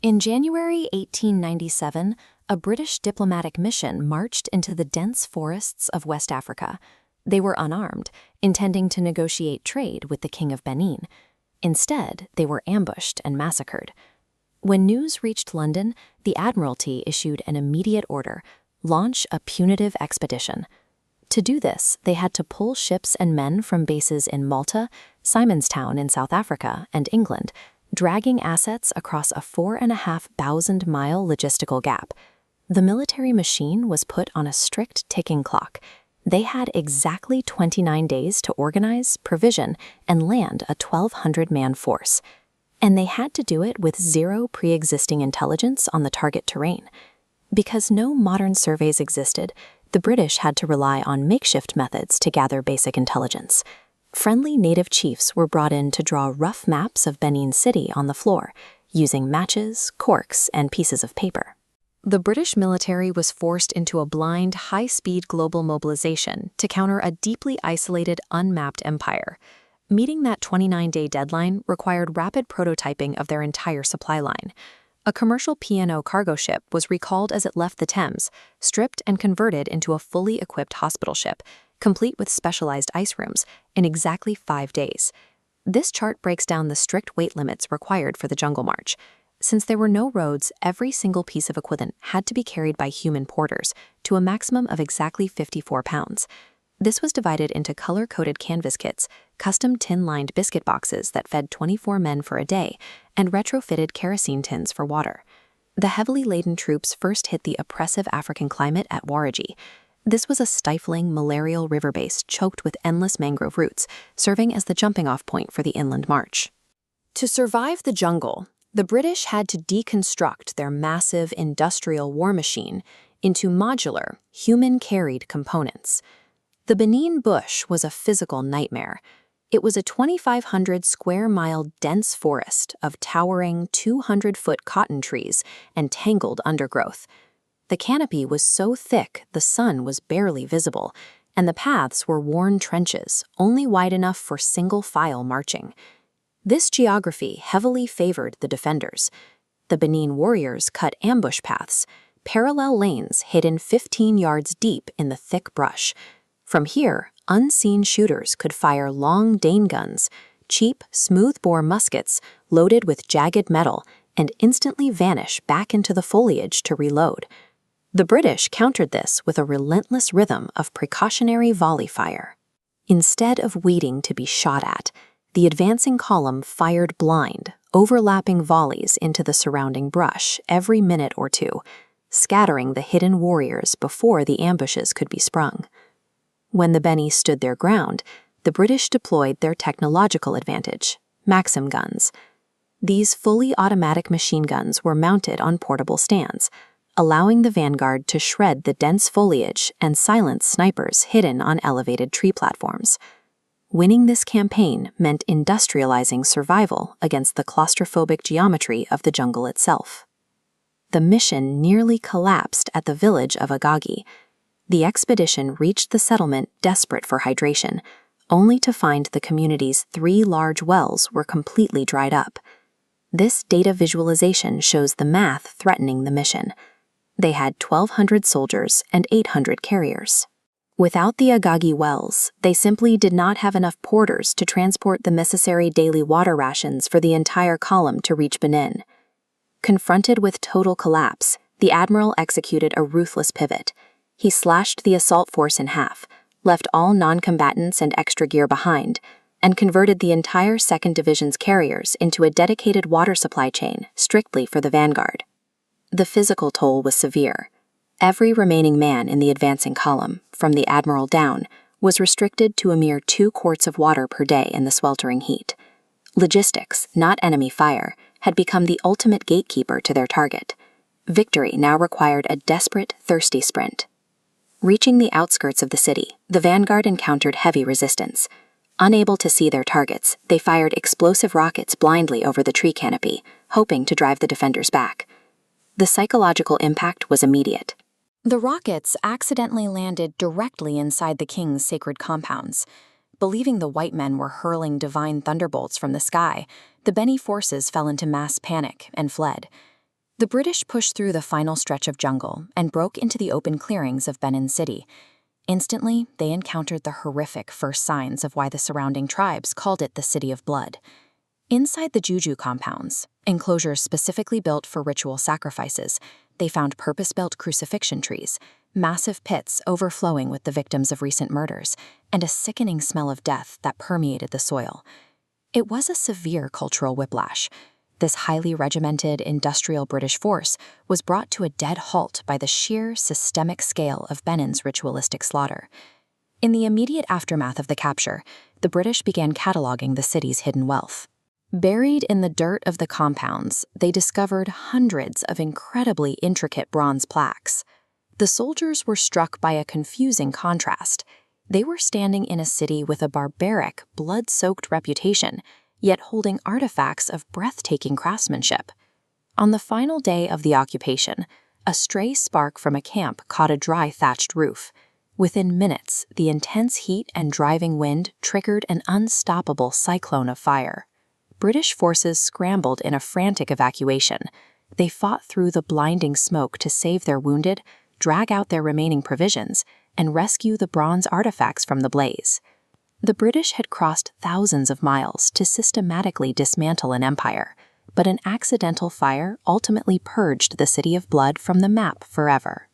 In January 1897, a British diplomatic mission marched into the dense forests of West Africa. They were unarmed, intending to negotiate trade with the King of Benin. Instead, they were ambushed and massacred. When news reached London, the Admiralty issued an immediate order: launch a punitive expedition. To do this, they had to pull ships and men from bases in Malta, Simonstown in South Africa, and England, dragging assets across a 4,500-mile logistical gap. The military machine was put on a strict ticking clock. They had exactly 29 days to organize, provision, and land a 1,200-man force. And they had to do it with zero pre-existing intelligence on the target terrain. Because no modern surveys existed, the British had to rely on makeshift methods to gather basic intelligence. Friendly native chiefs were brought in to draw rough maps of Benin City on the floor, using matches, corks, and pieces of paper. The British military was forced into a blind, high-speed global mobilization to counter a deeply isolated, unmapped empire. Meeting that 29-day deadline required rapid prototyping of their entire supply line. A commercial P&O cargo ship was recalled as it left the Thames, stripped and converted into a fully equipped hospital ship, complete with specialized ice rooms, in exactly 5 days. This chart breaks down the strict weight limits required for the Jungle March. Since there were no roads, every single piece of equipment had to be carried by human porters, to a maximum of exactly 54 pounds. This was divided into color-coded canvas kits, custom tin-lined biscuit boxes that fed 24 men for a day, and retrofitted kerosene tins for water. The heavily laden troops first hit the oppressive African climate at Warraji. This was a stifling, malarial river base choked with endless mangrove roots, serving as the jumping-off point for the inland march. To survive the jungle, the British had to deconstruct their massive industrial war machine into modular, human-carried components. The Benin bush was a physical nightmare. It was a 2,500-square-mile dense forest of towering 200-foot cotton trees and tangled undergrowth. The canopy was so thick the sun was barely visible, and the paths were worn trenches, only wide enough for single-file marching. This geography heavily favored the defenders. The Benin warriors cut ambush paths, parallel lanes hidden 15 yards deep in the thick brush. From here, unseen shooters could fire long Dane guns, cheap, smooth-bore muskets loaded with jagged metal, and instantly vanish back into the foliage to reload. The British countered this with a relentless rhythm of precautionary volley fire. Instead of waiting to be shot at, the advancing column fired blind, overlapping volleys into the surrounding brush every minute or two, scattering the hidden warriors before the ambushes could be sprung. When the Beni stood their ground, the British deployed their technological advantage, Maxim guns. These fully automatic machine guns were mounted on portable stands, allowing the vanguard to shred the dense foliage and silence snipers hidden on elevated tree platforms. Winning this campaign meant industrializing survival against the claustrophobic geometry of the jungle itself. The mission nearly collapsed at the village of Agagi. The expedition reached the settlement desperate for hydration, only to find the community's 3 large wells were completely dried up. This data visualization shows the math threatening the mission. They had 1,200 soldiers and 800 carriers. Without the Agagi wells, they simply did not have enough porters to transport the necessary daily water rations for the entire column to reach Benin. Confronted with total collapse, the admiral executed a ruthless pivot. He slashed the assault force in half, left all non-combatants and extra gear behind, and converted the entire 2nd Division's carriers into a dedicated water supply chain strictly for the vanguard. The physical toll was severe. Every remaining man in the advancing column, from the admiral down, was restricted to a mere 2 quarts of water per day in the sweltering heat. Logistics, not enemy fire, had become the ultimate gatekeeper to their target. Victory now required a desperate, thirsty sprint. Reaching the outskirts of the city, the vanguard encountered heavy resistance. Unable to see their targets, they fired explosive rockets blindly over the tree canopy, hoping to drive the defenders back. The psychological impact was immediate. The rockets accidentally landed directly inside the king's sacred compounds. Believing the white men were hurling divine thunderbolts from the sky, the Beni forces fell into mass panic and fled. The British pushed through the final stretch of jungle and broke into the open clearings of Benin City. Instantly, they encountered the horrific first signs of why the surrounding tribes called it the City of Blood. Inside the Juju compounds, enclosures specifically built for ritual sacrifices, they found purpose-built crucifixion trees, massive pits overflowing with the victims of recent murders, and a sickening smell of death that permeated the soil. It was a severe cultural whiplash. This highly regimented, industrial British force was brought to a dead halt by the sheer, systemic scale of Benin's ritualistic slaughter. In the immediate aftermath of the capture, the British began cataloging the city's hidden wealth. Buried in the dirt of the compounds, they discovered hundreds of incredibly intricate bronze plaques. The soldiers were struck by a confusing contrast. They were standing in a city with a barbaric, blood-soaked reputation, yet holding artifacts of breathtaking craftsmanship. On the final day of the occupation, a stray spark from a camp caught a dry thatched roof. Within minutes, the intense heat and driving wind triggered an unstoppable cyclone of fire. British forces scrambled in a frantic evacuation. They fought through the blinding smoke to save their wounded, drag out their remaining provisions, and rescue the bronze artifacts from the blaze. The British had crossed thousands of miles to systematically dismantle an empire, but an accidental fire ultimately purged the City of Blood from the map forever.